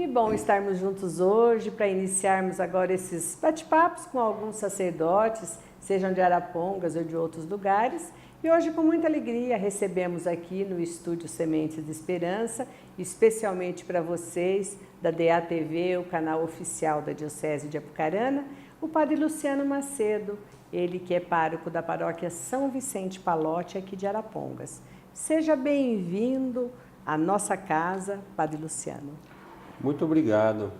Que bom estarmos juntos hoje para iniciarmos agora esses bate-papos com alguns sacerdotes, sejam de Arapongas ou de outros lugares. E hoje, com muita alegria, recebemos aqui no estúdio Sementes de Esperança, especialmente para vocês da DATV, o canal oficial da Diocese de Apucarana, o Padre Luciano Macedo, ele que é pároco da paróquia São Vicente Pallotti, aqui de Arapongas. Seja bem-vindo à nossa casa, Padre Luciano. Muito obrigado.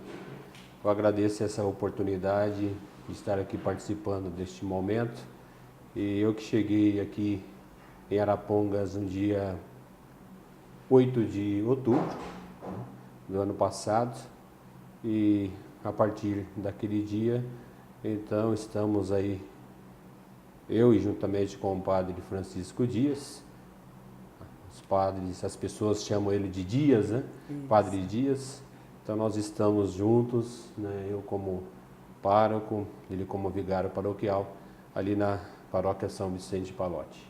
Eu agradeço essa oportunidade de estar aqui participando deste momento. E eu que cheguei aqui em Arapongas no dia 8 de outubro do ano passado. E a partir daquele dia, então estamos aí, eu e juntamente com o Padre Francisco Dias, os padres, as pessoas chamam ele de Dias, né? Isso. Padre Dias. Então nós estamos juntos, né? Eu como pároco, ele como vigário paroquial, ali na paróquia São Vicente Pallotti.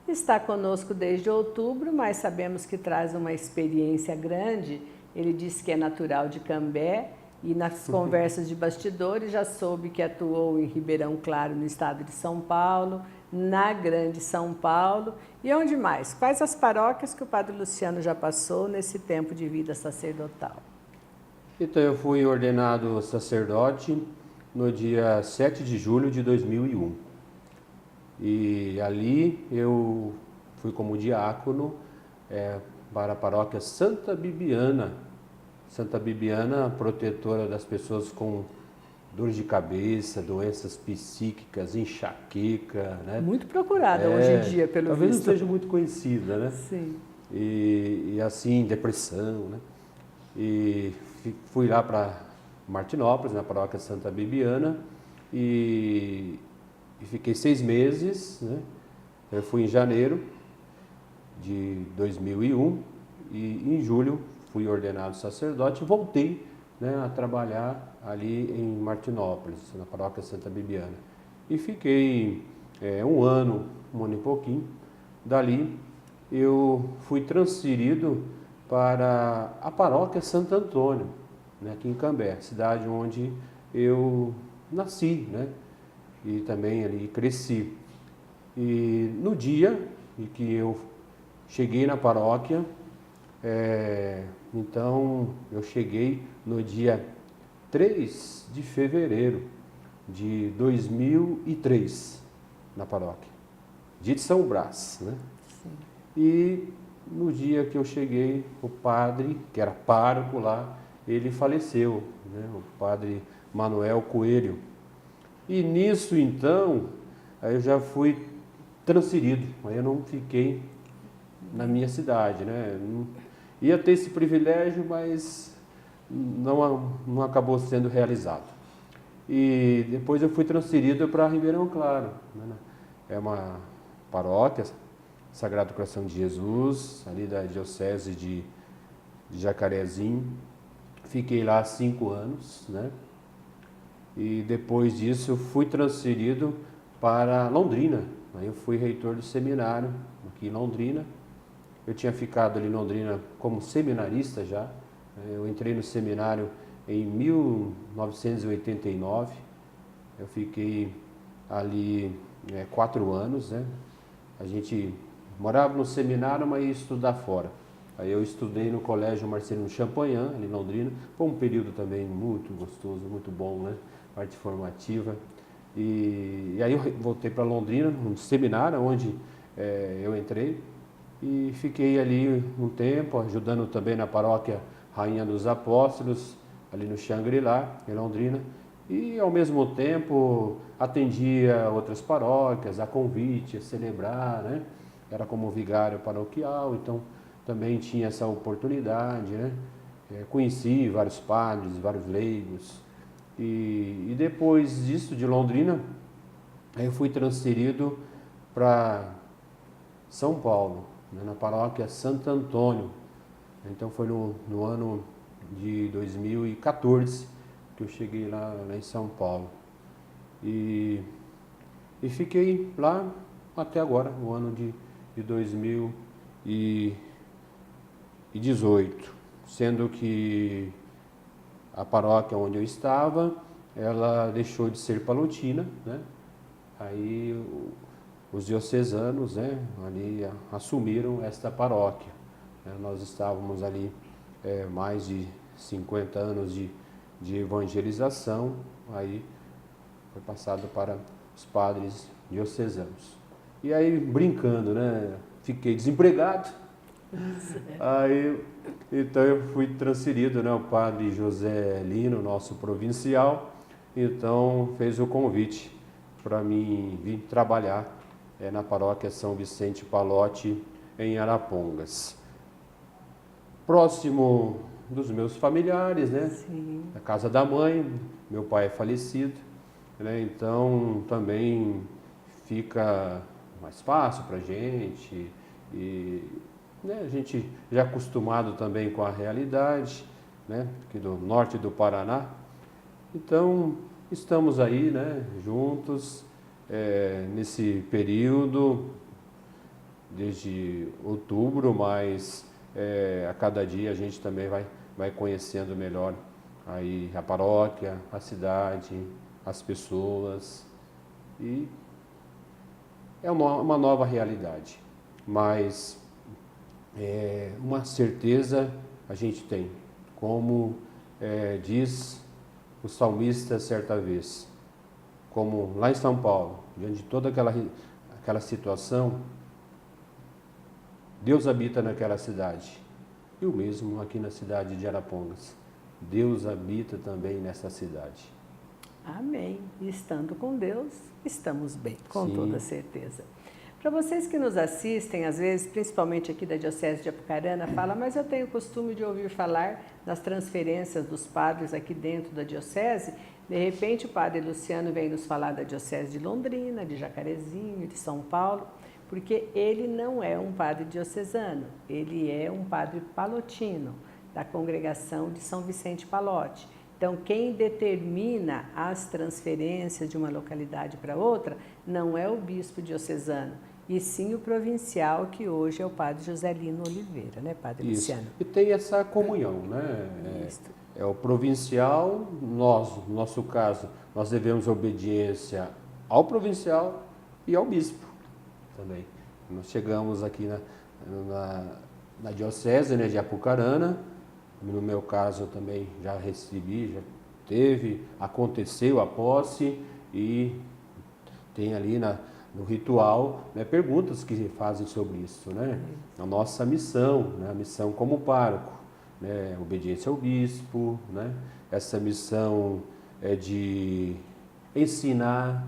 Está conosco desde outubro, mas sabemos que traz uma experiência grande. Ele disse que é natural de Cambé e nas conversas de bastidores já soube que atuou em Ribeirão Claro, no estado de São Paulo, na Grande São Paulo. E onde mais? Quais as paróquias que o Padre Luciano já passou nesse tempo de vida sacerdotal? Então eu fui ordenado sacerdote no dia 7 de julho de 2001. E ali eu fui como diácono para a paróquia Santa Bibiana. Santa Bibiana, protetora das pessoas com dores de cabeça, doenças psíquicas, enxaqueca, né? Muito procurada hoje em dia, pelo talvez visto. Talvez não seja muito conhecida, né? Sim. E assim, depressão, né? E fui lá para Martinópolis, na paróquia Santa Bibiana, e fiquei 6 meses, né? Eu fui em janeiro de 2001 e em julho fui ordenado sacerdote e voltei, né, a trabalhar ali em Martinópolis, na paróquia Santa Bibiana. E fiquei um ano e pouquinho. Dali eu fui transferido para a paróquia Santo Antônio, né, aqui em Cambé, cidade onde eu nasci, né, e também ali cresci. E no dia em que eu cheguei na paróquia, então eu cheguei no dia 3 de fevereiro de 2003 na paróquia, dia de São Brás, né? Sim. E no dia que eu cheguei, o padre, que era pároco lá, ele faleceu, né? O padre Manuel Coelho. E nisso, então, aí eu já fui transferido, aí eu não fiquei na minha cidade, né? Ia ter esse privilégio, mas não acabou sendo realizado. E depois eu fui transferido para Ribeirão Claro, né? É uma paróquia, Sagrado Coração de Jesus, ali da Diocese de Jacarezinho. Fiquei lá 5 anos, né? E depois disso eu fui transferido para Londrina. Aí eu fui reitor do seminário aqui em Londrina. Eu tinha ficado ali em Londrina como seminarista já. Eu entrei no seminário em 1989. Eu fiquei ali 4 anos, né? A gente morava no seminário, mas ia estudar fora. Aí eu estudei no Colégio Marcelino Champagnat, ali em Londrina. Foi um período também muito gostoso, muito bom, né? Parte formativa. E aí eu voltei para Londrina, no seminário onde eu entrei. E fiquei ali um tempo, ajudando também na paróquia Rainha dos Apóstolos, ali no Xangri-Lá, em Londrina. E ao mesmo tempo atendia outras paróquias, a convite, a celebrar, né? Era como vigário paroquial, então também tinha essa oportunidade, né? Conheci vários padres, vários leigos. E depois disso, de Londrina, eu fui transferido para São Paulo, né? Na paróquia Santo Antônio. Então foi no ano de 2014 que eu cheguei lá em São Paulo. E fiquei lá até agora, no ano de 2018, sendo que a paróquia onde eu estava, ela deixou de ser palotina, né? Aí os diocesanos, né, ali assumiram esta paróquia. Nós estávamos ali mais de 50 anos de evangelização, aí foi passado para os padres diocesanos. E aí, brincando, né, fiquei desempregado. Aí, então eu fui transferido, né, o padre José Lino, nosso provincial, então fez o convite para mim vir trabalhar na paróquia São Vicente Pallotti, em Arapongas. Próximo dos meus familiares, né? Sim. Na casa da mãe, meu pai é falecido, né? Então também fica mais fácil para a gente e né, a gente já acostumado também com a realidade, né? Aqui do norte do Paraná. Então estamos aí, né? Juntos nesse período desde outubro, mas a cada dia a gente também vai conhecendo melhor aí a paróquia, a cidade, as pessoas e é uma nova realidade, mas uma certeza a gente tem, como diz o salmista certa vez, como lá em São Paulo, diante de toda aquela situação, Deus habita naquela cidade. E o mesmo aqui na cidade de Arapongas. Deus habita também nessa cidade. Amém. E estando com Deus, estamos bem, com Sim. toda certeza. Para vocês que nos assistem, às vezes, principalmente aqui da Diocese de Apucarana, fala, mas eu tenho o costume de ouvir falar das transferências dos padres aqui dentro da Diocese. De repente, o padre Luciano vem nos falar da Diocese de Londrina, de Jacarezinho, de São Paulo, porque ele não é um padre diocesano, ele é um padre palotino, da congregação de São Vicente Pallotti. Então, quem determina as transferências de uma localidade para outra não é o bispo diocesano, e sim o provincial, que hoje é o padre José Lino Oliveira, né, padre Isso. Luciano? E tem essa comunhão, né? É o provincial, nós, no nosso caso, nós devemos obediência ao provincial e ao bispo também. Nós chegamos aqui na diocese, né, de Apucarana. No meu caso eu também já recebi, já aconteceu a posse e tem ali no ritual, né, perguntas que fazem sobre isso, né? A nossa missão, né, a missão como pároco, né, obediência ao bispo, né? Essa missão é de ensinar,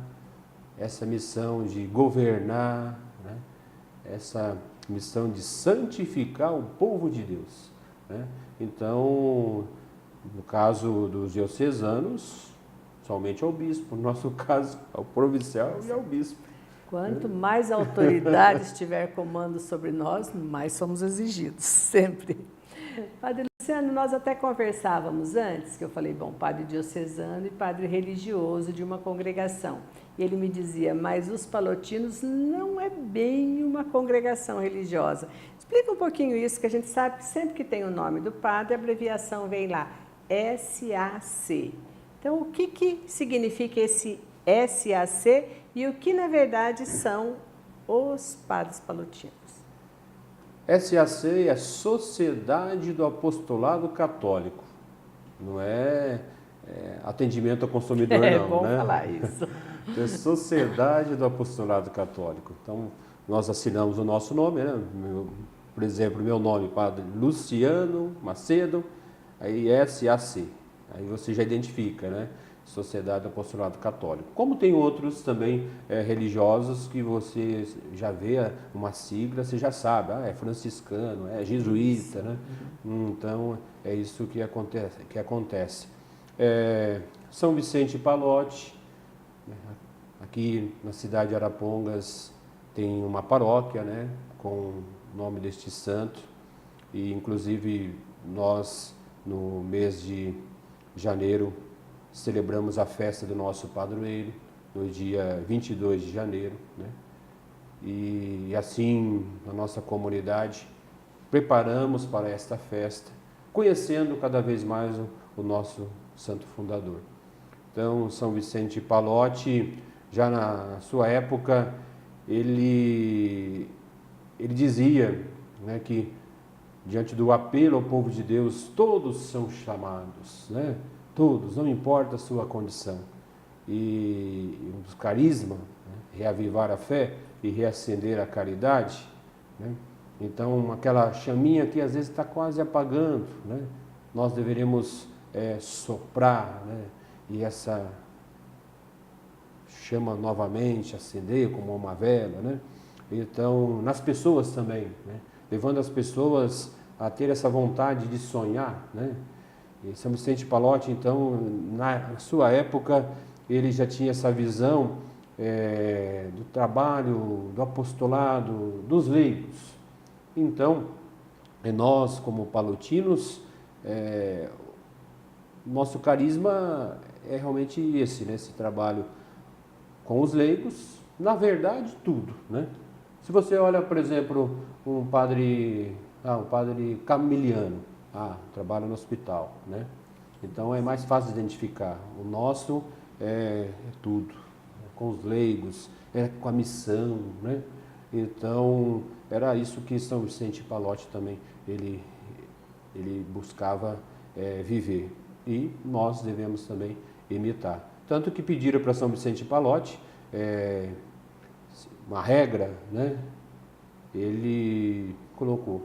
essa missão de governar, né? Essa missão de santificar o povo de Deus, né? Então, no caso dos diocesanos, somente ao bispo, no nosso caso, ao provincial e ao bispo. Quanto mais autoridade estiver comando sobre nós, mais somos exigidos, sempre. Padre Luciano, nós até conversávamos antes, que eu falei, bom, padre diocesano e padre religioso de uma congregação. E ele me dizia, mas os palotinos não é bem uma congregação religiosa. Explica um pouquinho isso, que a gente sabe que sempre que tem o nome do padre, a abreviação vem lá, SAC. Então, o que significa esse SAC e o que, na verdade, são os padres palotinos? SAC é Sociedade do Apostolado Católico, não é atendimento ao consumidor, não. É bom né? falar isso. É Sociedade do Apostolado Católico. Então, nós assinamos o nosso nome, né? Por exemplo, meu nome, Padre Luciano Macedo, aí SAC. Aí você já identifica, né? Sociedade do Apostolado Católico. Como tem outros também religiosos que você já vê uma sigla, você já sabe, é franciscano, é jesuíta, né? Então, é isso que acontece. São Vicente Pallotti, aqui na cidade de Arapongas tem uma paróquia, né, com o nome deste santo, e inclusive nós no mês de janeiro celebramos a festa do nosso padroeiro, no dia 22 de janeiro, né? E assim, na nossa comunidade, preparamos para esta festa, conhecendo cada vez mais o nosso santo fundador. Então, São Vicente Pallotti, já na sua época, ele dizia, né, que diante do apelo ao povo de Deus, todos são chamados, né? Todos, não importa a sua condição. E o carisma, né, reavivar a fé e reacender a caridade, né? Então, aquela chaminha que às vezes está quase apagando, né? Nós deveríamos soprar, né? E essa chama novamente, acender como uma vela, né? Então, nas pessoas também, né? Levando as pessoas a ter essa vontade de sonhar, né? E São Vicente Pallotti, então, na sua época, ele já tinha essa visão do trabalho, do apostolado, dos leigos. Então, nós, como pallotinos, nosso carisma é realmente esse, né? Esse trabalho com os leigos, na verdade, tudo, né? Se você olha, por exemplo, um padre Camiliano, trabalha no hospital, né? Então é mais fácil de identificar. O nosso é tudo, com os leigos, com a missão, né? Então era isso que São Vicente Pallotti também ele buscava viver, e nós devemos também imitar. Tanto que pediram para São Vicente Pallotti uma regra, né? Ele colocou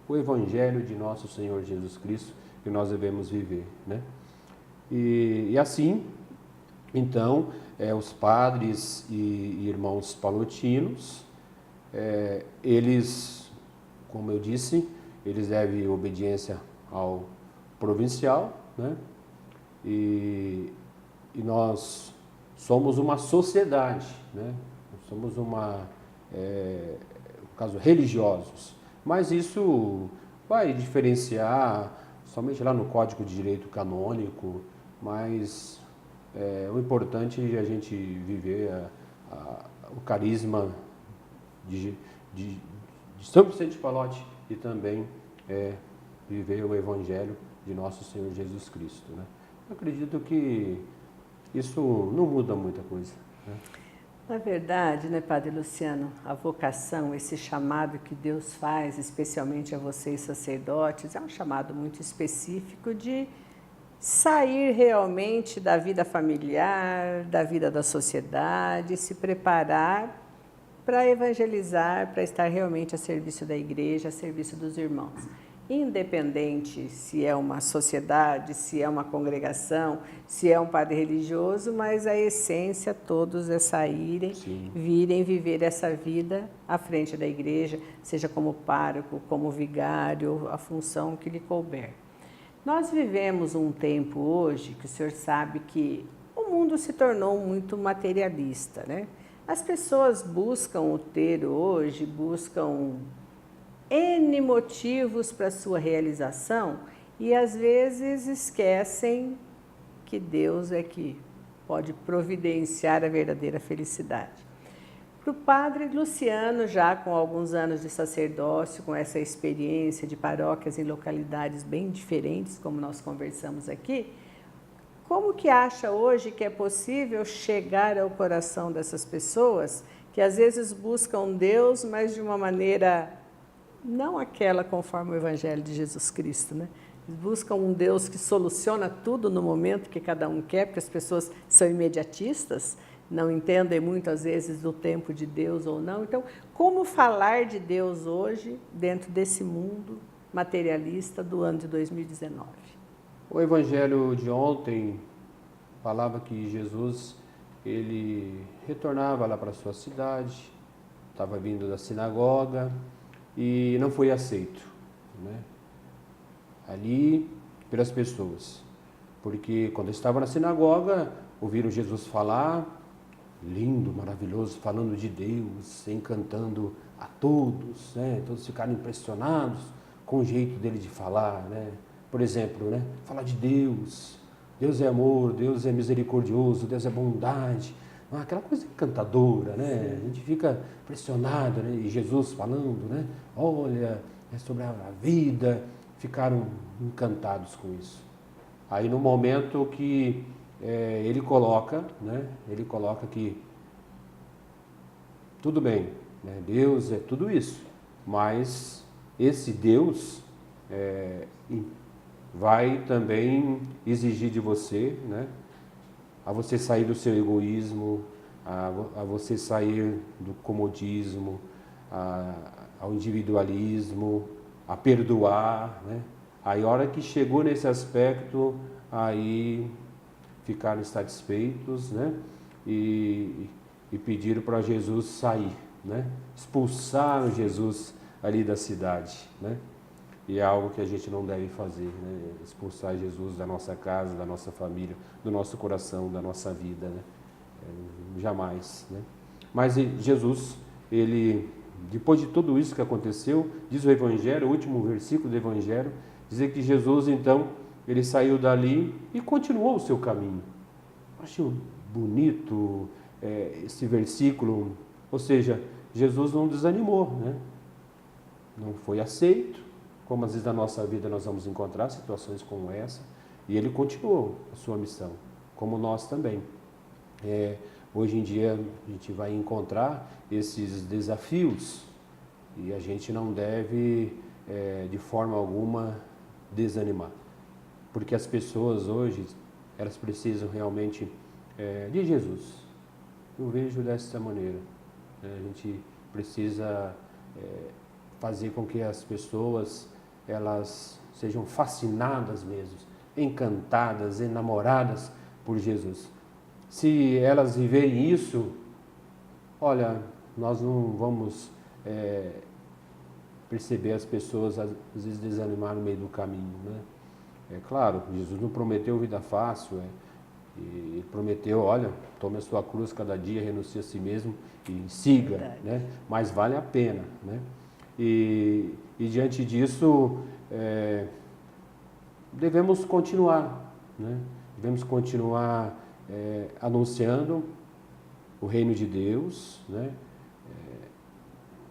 o Evangelho de nosso Senhor Jesus Cristo que nós devemos viver, né? E assim, então, os padres e irmãos pallotinos, eles, como eu disse, eles devem obediência ao provincial, né? E nós somos uma sociedade, né? Somos no caso, religiosos, mas isso vai diferenciar somente lá no Código de Direito Canônico, mas o importante é a gente viver o carisma de São Vicente Pallotti e também viver o Evangelho de nosso Senhor Jesus Cristo, né? Eu acredito que isso não muda muita coisa, né? Na verdade, né, Padre Luciano, a vocação, esse chamado que Deus faz, especialmente a vocês sacerdotes, é um chamado muito específico de sair realmente da vida familiar, da vida da sociedade, se preparar para evangelizar, para estar realmente a serviço da igreja, a serviço dos irmãos. Independente se é uma sociedade, se é uma congregação, se é um padre religioso, mas a essência todos é saírem, Sim. virem viver essa vida à frente da igreja, seja como pároco, como vigário, a função que lhe couber. Nós vivemos um tempo hoje que o senhor sabe que o mundo se tornou muito materialista, né? As pessoas buscam o ter hoje, buscam N motivos para sua realização e às vezes esquecem que Deus é que pode providenciar a verdadeira felicidade. Para o padre Luciano, já com alguns anos de sacerdócio, com essa experiência de paróquias em localidades bem diferentes, como nós conversamos aqui, como que acha hoje que é possível chegar ao coração dessas pessoas que às vezes buscam Deus, mas de uma maneira não aquela conforme o Evangelho de Jesus Cristo, né? Eles buscam um Deus que soluciona tudo no momento que cada um quer, porque as pessoas são imediatistas, não entendem muito às vezes do tempo de Deus ou não. Então, como falar de Deus hoje dentro desse mundo materialista do ano de 2019? O Evangelho de ontem falava que Jesus, ele retornava lá para a sua cidade, estava vindo da sinagoga e não foi aceito, né? Ali pelas pessoas, porque quando estava na sinagoga, ouviram Jesus falar, lindo, maravilhoso, falando de Deus, encantando a todos, né? Todos ficaram impressionados com o jeito dele de falar, né? Por exemplo, né? Falar de Deus, Deus é amor, Deus é misericordioso, Deus é bondade, aquela coisa encantadora, né? A gente fica impressionado, né? E Jesus falando, né? Olha, é sobre a vida, ficaram encantados com isso. Aí no momento que ele coloca, né? Ele coloca que tudo bem, né? Deus é tudo isso, mas esse Deus vai também exigir de você, né? A você sair do seu egoísmo, a você sair do comodismo, ao individualismo, a perdoar, né? Aí a hora que chegou nesse aspecto, aí ficaram satisfeitos, né? E pediram para Jesus sair, né? Expulsaram Jesus ali da cidade, né? E é algo que a gente não deve fazer, né? Expulsar Jesus da nossa casa, da nossa família, do nosso coração, da nossa vida, né? Jamais, né? Mas Jesus, ele, depois de tudo isso que aconteceu, diz o Evangelho, o último versículo do Evangelho, dizer que Jesus, então, ele saiu dali e continuou o seu caminho. Acho bonito esse versículo, ou seja, Jesus não desanimou, né? Não foi aceito, como às vezes na nossa vida nós vamos encontrar situações como essa, e ele continuou a sua missão, como nós também. Hoje em dia a gente vai encontrar esses desafios e a gente não deve, de forma alguma, desanimar, porque as pessoas hoje, elas precisam realmente de Jesus. Eu vejo dessa maneira, né? A gente precisa fazer com que as pessoas, elas sejam fascinadas mesmo, encantadas, enamoradas por Jesus. Se elas viverem isso, olha, nós não vamos perceber as pessoas às vezes desanimar no meio do caminho, né? É claro, Jesus não prometeu vida fácil, e ele prometeu, olha, tome a sua cruz cada dia, renuncie a si mesmo e siga, né? Mas vale a pena, né? E diante disso, devemos continuar, né? Devemos continuar anunciando o reino de Deus, né?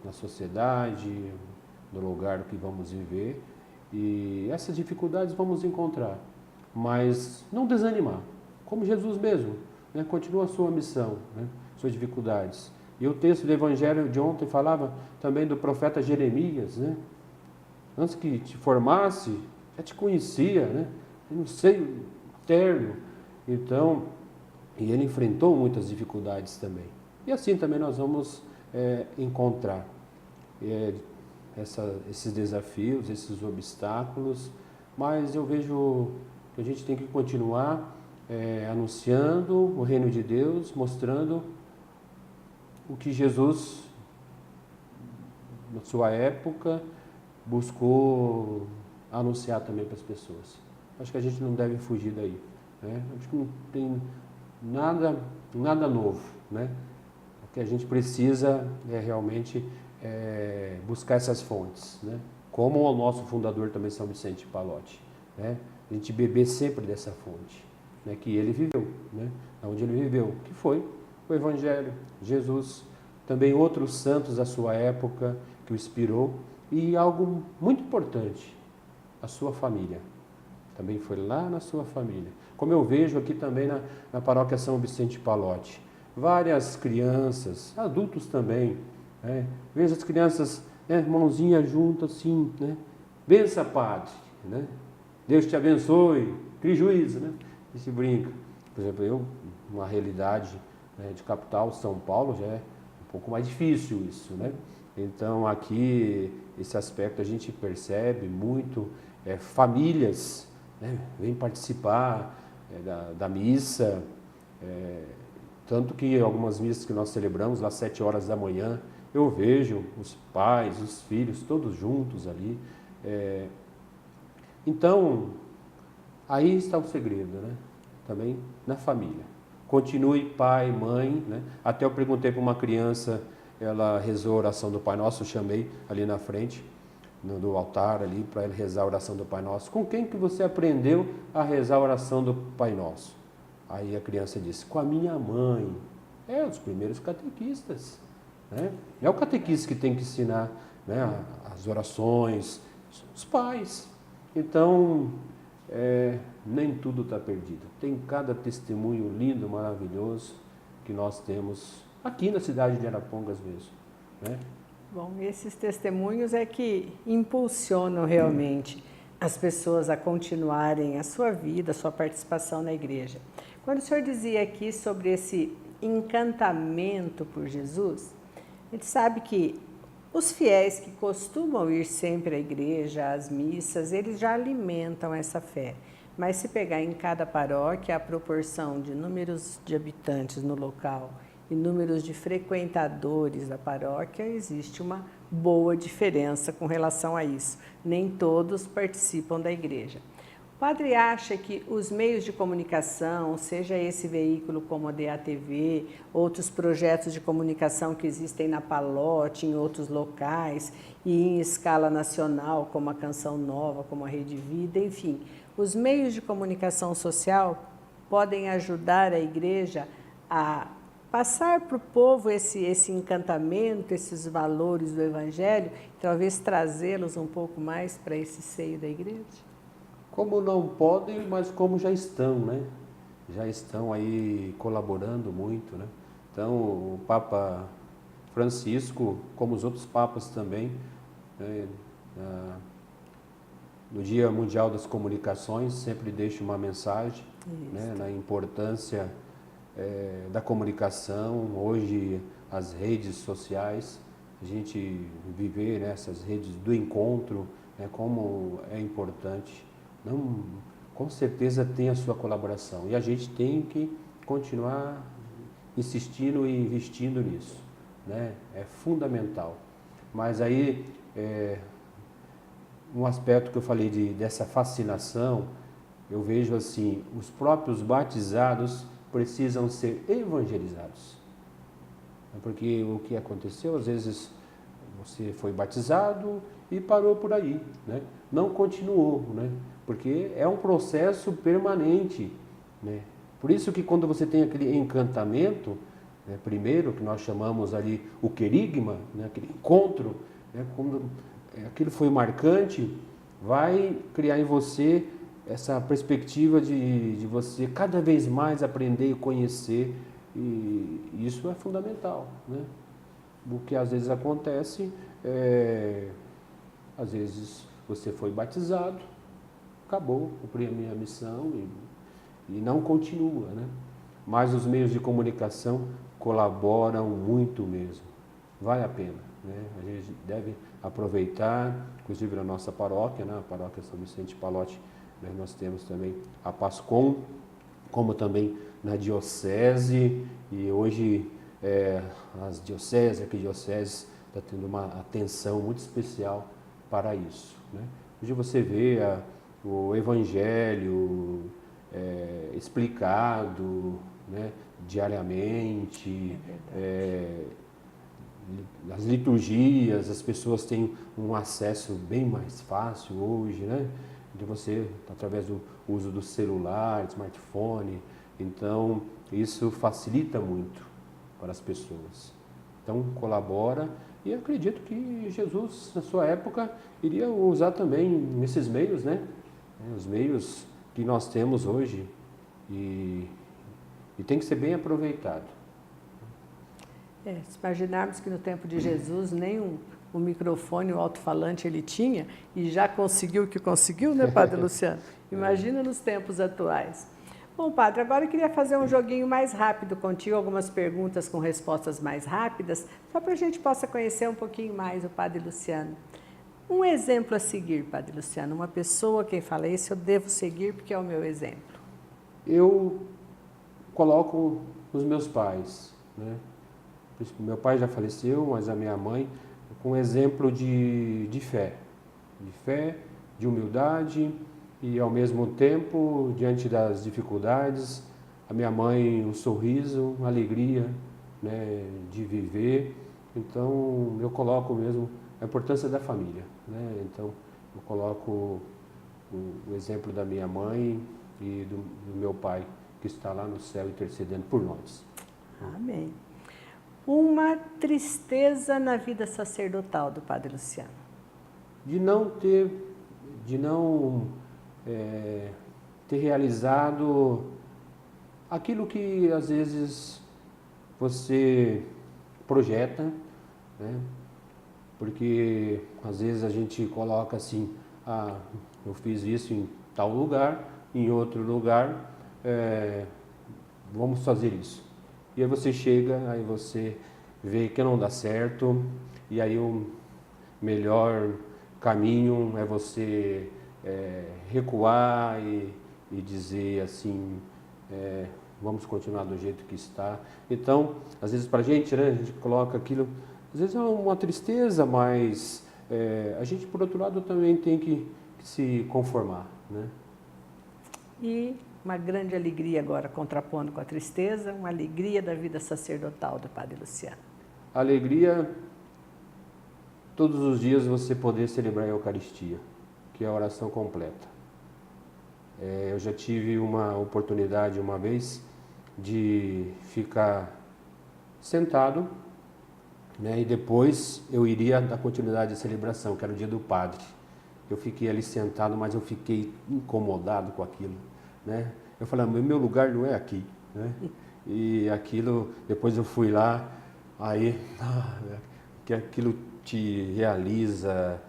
Na sociedade, no lugar que vamos viver, e essas dificuldades vamos encontrar, mas não desanimar, como Jesus mesmo, né? Continua a sua missão, né? Suas dificuldades. E o texto do Evangelho de ontem falava também do profeta Jeremias, né? Antes que te formasse, já te conhecia, né? No seio terno. Então, e ele enfrentou muitas dificuldades também. E assim também nós vamos encontrar esses desafios, esses obstáculos, mas eu vejo que a gente tem que continuar anunciando o reino de Deus, mostrando o que Jesus, na sua época, buscou anunciar também para as pessoas. Acho que a gente não deve fugir daí, né? Acho que não tem nada novo, né? O que a gente precisa realmente buscar essas fontes, né? Como o nosso fundador também, São Vicente Pallotti, né? A gente beber sempre dessa fonte, né? Que ele viveu, né? Onde ele viveu, que foi o Evangelho, Jesus, também outros santos da sua época que o inspirou, e algo muito importante, a sua família. Também foi lá na sua família. Como eu vejo aqui também na paróquia São Vicente Pallotti, várias crianças, adultos também, né? Vejo as crianças, né, mãozinha junto assim, né? Bença, Padre, né? Deus te abençoe, crie juízo, né? E se brinca. Por exemplo, uma realidade, né, de capital, São Paulo, já é um pouco mais difícil isso, né? Então aqui, esse aspecto a gente percebe muito, famílias, né, vêm participar da missa, tanto que algumas missas que nós celebramos lá às 7 horas da manhã, eu vejo os pais, os filhos, todos juntos ali. Então, aí está o segredo, né? Também na família. Continue pai, mãe, né? Até eu perguntei para uma criança, ela rezou a oração do Pai Nosso, eu chamei ali na frente, no altar ali, para ela rezar a oração do Pai Nosso. Com quem que você aprendeu a rezar a oração do Pai Nosso? Aí a criança disse, com a minha mãe. Os primeiros catequistas, né? É o catequista que tem que ensinar, né, as orações, os pais. Então, nem tudo está perdido. Tem cada testemunho lindo, maravilhoso que nós temos aqui na cidade de Arapongas mesmo, né? Bom, esses testemunhos é que impulsionam realmente as pessoas a continuarem a sua vida, a sua participação na igreja. Quando o senhor dizia aqui sobre esse encantamento por Jesus, a gente sabe que os fiéis que costumam ir sempre à igreja, às missas, eles já alimentam essa fé. Mas se pegar em cada paróquia a proporção de números de habitantes no local e números de frequentadores da paróquia, existe uma boa diferença com relação a isso. Nem todos participam da igreja. O padre acha que os meios de comunicação, seja esse veículo como a DATV, outros projetos de comunicação que existem na Palote, em outros locais, e em escala nacional, como a Canção Nova, como a Rede Vida, enfim, os meios de comunicação social podem ajudar a igreja a passar para o povo esse encantamento, esses valores do Evangelho, talvez trazê-los um pouco mais para esse seio da igreja? Como não podem, mas como já estão, né? Já estão aí colaborando muito, né? Então, o Papa Francisco, como os outros papas também, né, no Dia Mundial das Comunicações, sempre deixa uma mensagem, né, na importância da comunicação. Hoje, as redes sociais, a gente viver nessas redes do encontro, né, como é importante. Não, com certeza tem a sua colaboração e a gente tem que continuar insistindo e investindo nisso, né? É fundamental. Mas aí, um aspecto que eu falei dessa fascinação, eu vejo assim, os próprios batizados precisam ser evangelizados. Porque o que aconteceu, às vezes você foi batizado e parou por aí, né? Não continuou, né? Porque é um processo permanente, né? Por isso que quando você tem aquele encantamento, né, primeiro, que nós chamamos ali o querigma, né, aquele encontro, né, quando aquilo foi marcante, vai criar em você essa perspectiva de você cada vez mais aprender e conhecer, e isso é fundamental, né? O que às vezes acontece às vezes você foi batizado, acabou, cumpri a minha missão e não continua, né? Mas os meios de comunicação colaboram muito mesmo, vale a pena, né? A gente deve aproveitar, inclusive na nossa paróquia, né? A paróquia São Vicente Palote, né? Nós temos também a PASCOM, como também na diocese, e hoje as dioceses, a arquidiocese está tendo uma atenção muito especial para isso, né? Hoje você vê o Evangelho explicado, né, diariamente, as liturgias, as pessoas têm um acesso bem mais fácil hoje, né? De você, através do uso do celular, smartphone, então isso facilita muito para as pessoas. Então colabora, e acredito que Jesus, na sua época, iria usar também esses meios, né? Os meios que nós temos hoje, e tem que ser bem aproveitado. Se imaginarmos que no tempo de Jesus nem um microfone, um alto-falante ele tinha, e já conseguiu o que conseguiu, né, Padre Luciano? Imagina nos tempos atuais. Bom, Padre, agora eu queria fazer um joguinho mais rápido contigo, algumas perguntas com respostas mais rápidas, só para a gente possa conhecer um pouquinho mais o Padre Luciano. Um exemplo a seguir, Padre Luciano, uma pessoa quem fala isso eu devo seguir porque é o meu exemplo. Eu coloco os meus pais, né? Meu pai já faleceu, mas a minha mãe, com um exemplo de fé, de humildade, e ao mesmo tempo, diante das dificuldades, a minha mãe, um sorriso, uma alegria, né, de viver. Então eu coloco mesmo a importância da família, né? Então eu coloco o exemplo da minha mãe e do meu pai, que está lá no céu intercedendo por nós. Amém. Uma tristeza na vida sacerdotal do Padre Luciano. De não ter realizado aquilo que às vezes você projeta, né? Porque às vezes a gente coloca assim, eu fiz isso em tal lugar, em outro lugar, vamos fazer isso. E aí você chega, aí você vê que não dá certo, e aí o melhor caminho é você recuar e dizer assim, vamos continuar do jeito que está. Então, às vezes para a gente, né, a gente coloca aquilo, às vezes é uma tristeza, mas a gente, por outro lado, também tem que se conformar, né? E uma grande alegria agora, contrapondo com a tristeza, uma alegria da vida sacerdotal do Padre Luciano. Alegria, todos os dias você poder celebrar a Eucaristia, que é a oração completa. Eu já tive uma oportunidade uma vez de ficar sentado, né, e depois eu iria dar continuidade à celebração, que era o dia do Padre. Eu fiquei ali sentado, mas eu fiquei incomodado com aquilo, né? Eu falei, meu lugar não é aqui, né? E aquilo, depois eu fui lá, aí que aquilo te realiza,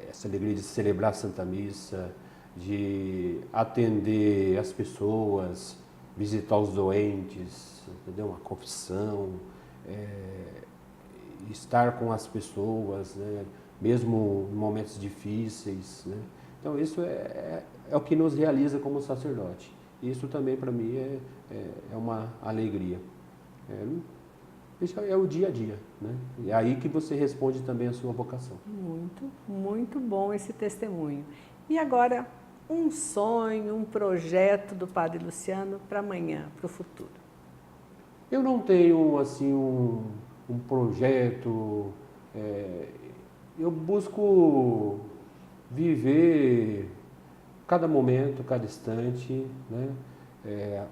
essa alegria de celebrar a Santa Missa, de atender as pessoas, visitar os doentes, entendeu? Uma confissão, estar com as pessoas, né? Mesmo em momentos difíceis, né? Então isso é o que nos realiza como sacerdote. Isso também para mim é uma alegria. Isso é o dia a dia, né? E é aí que você responde também a sua vocação. Muito, muito bom esse testemunho. E agora, um sonho, um projeto do Padre Luciano para amanhã, para o futuro? Eu não tenho assim um projeto, eu busco viver cada momento, cada instante, né?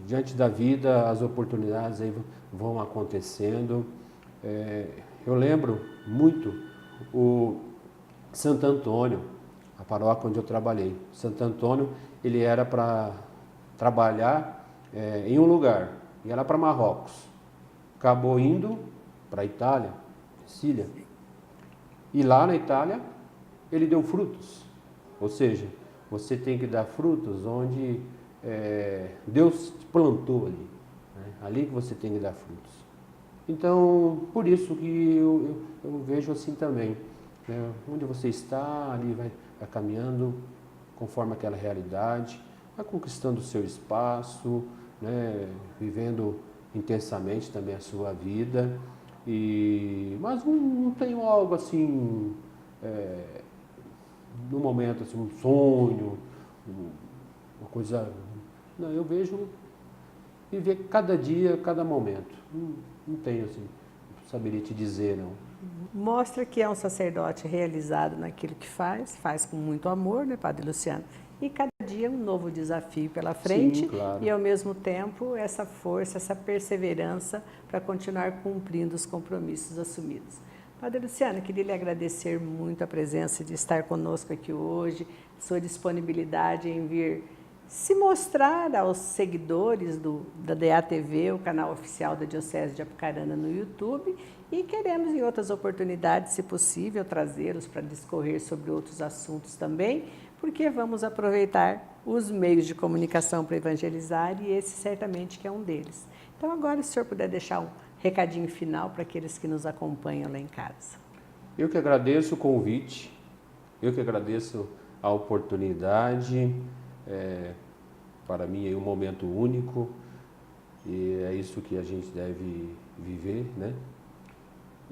Diante da vida, as oportunidades aí vão acontecendo. Eu lembro muito o Santo Antônio, a paróquia onde eu trabalhei. Santo Antônio, ele era para trabalhar em um lugar, e era para Marrocos. Acabou indo para a Itália, Sicília. E lá na Itália, ele deu frutos. Ou seja, você tem que dar frutos onde Deus plantou ali. Né? Ali que você tem que dar frutos. Então, por isso que eu vejo assim também. Né? Onde você está, ali vai caminhando conforme aquela realidade, vai conquistando o seu espaço, né? Vivendo intensamente também a sua vida. Mas não tenho algo assim, no momento, assim, um sonho, uma coisa. Não, eu vejo viver cada dia, cada momento. Não tenho assim, não saberia te dizer, não. Mostra que é um sacerdote realizado naquilo que faz com muito amor, né, Padre Luciano? E cada dia um novo desafio pela frente. Sim, claro. E ao mesmo tempo essa força, essa perseverança para continuar cumprindo os compromissos assumidos. Padre Luciano, queria lhe agradecer muito a presença de estar conosco aqui hoje, sua disponibilidade em vir se mostrar aos seguidores da DATV, o canal oficial da Diocese de Apucarana no YouTube, e queremos em outras oportunidades, se possível, trazê-los para discorrer sobre outros assuntos também, porque vamos aproveitar os meios de comunicação para evangelizar e esse certamente que é um deles. Então agora, se o senhor puder deixar um recadinho final para aqueles que nos acompanham lá em casa. Eu que agradeço o convite, eu que agradeço a oportunidade. Para mim é um momento único e é isso que a gente deve viver, né?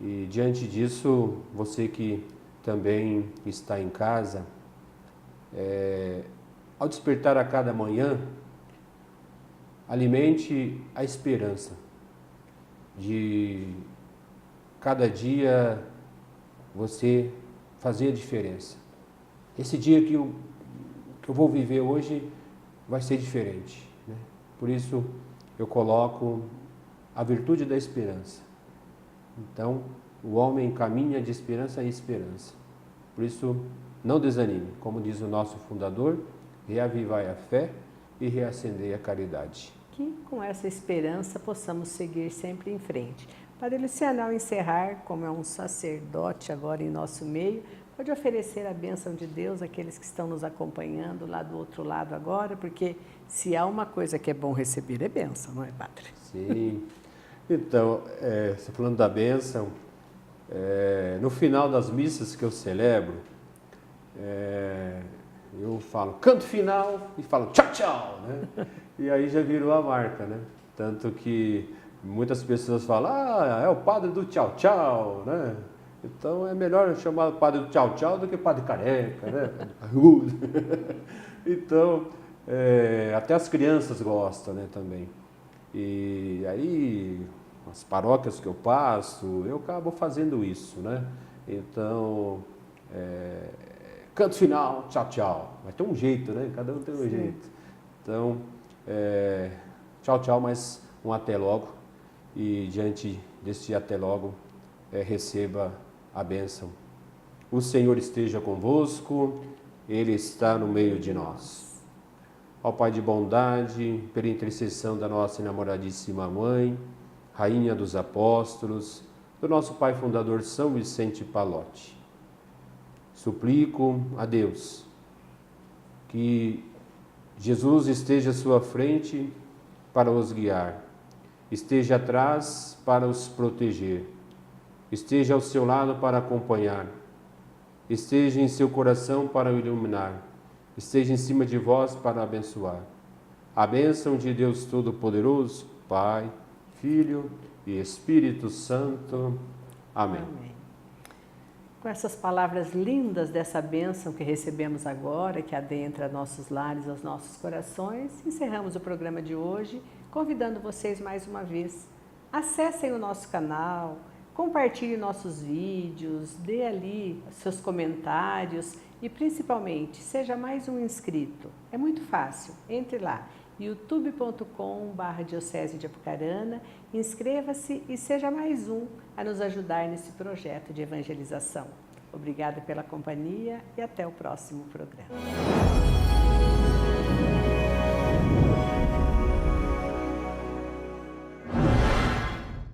E diante disso, você que também está em casa, ao despertar a cada manhã, alimente a esperança de cada dia você fazer a diferença. Esse dia que eu vou viver hoje vai ser diferente, né? Por isso eu coloco a virtude da esperança. Então, o homem caminha de esperança em esperança. Por isso, não desanime. Como diz o nosso fundador, reavivai a fé e reacendei a caridade. Que com essa esperança possamos seguir sempre em frente. Padre Luciano, ao encerrar, como é um sacerdote agora em nosso meio, pode oferecer a bênção de Deus àqueles que estão nos acompanhando lá do outro lado agora, porque se há uma coisa que é bom receber é bênção, não é, Padre? Sim. Então, você falando da bênção, no final das missas que eu celebro, eu falo canto final e falo tchau, tchau, né? E aí já virou a marca, né? Tanto que muitas pessoas falam, é o padre do tchau, tchau, né? Então é melhor chamar o padre do tchau, tchau do que padre careca, né? Então, até as crianças gostam, né, também. E aí, as paróquias que eu passo, eu acabo fazendo isso, né? Então, canto final, tchau, tchau. Mas tem um jeito, né? Cada um tem um jeito. Então, tchau, tchau, mas um até logo. E diante deste até logo, receba a bênção. O Senhor esteja convosco, Ele está no meio de nós. Ó Pai de bondade, pela intercessão da nossa namoradíssima Mãe, Rainha dos Apóstolos, do nosso Pai Fundador São Vicente Pallotti, suplico a Deus que Jesus esteja à sua frente para os guiar, esteja atrás para os proteger, esteja ao seu lado para acompanhar, esteja em seu coração para o iluminar, esteja em cima de vós para abençoar. A bênção de Deus Todo-Poderoso, Pai, Filho e Espírito Santo. Amém. Amém. Com essas palavras lindas dessa bênção que recebemos agora, que adentra nossos lares, aos nossos corações, encerramos o programa de hoje, convidando vocês mais uma vez. Acessem o nosso canal, compartilhe nossos vídeos, dê ali seus comentários e principalmente seja mais um inscrito. É muito fácil, entre lá, youtube.com/Diocese de Apucarana, inscreva-se e seja mais um a nos ajudar nesse projeto de evangelização. Obrigada pela companhia e até o próximo programa.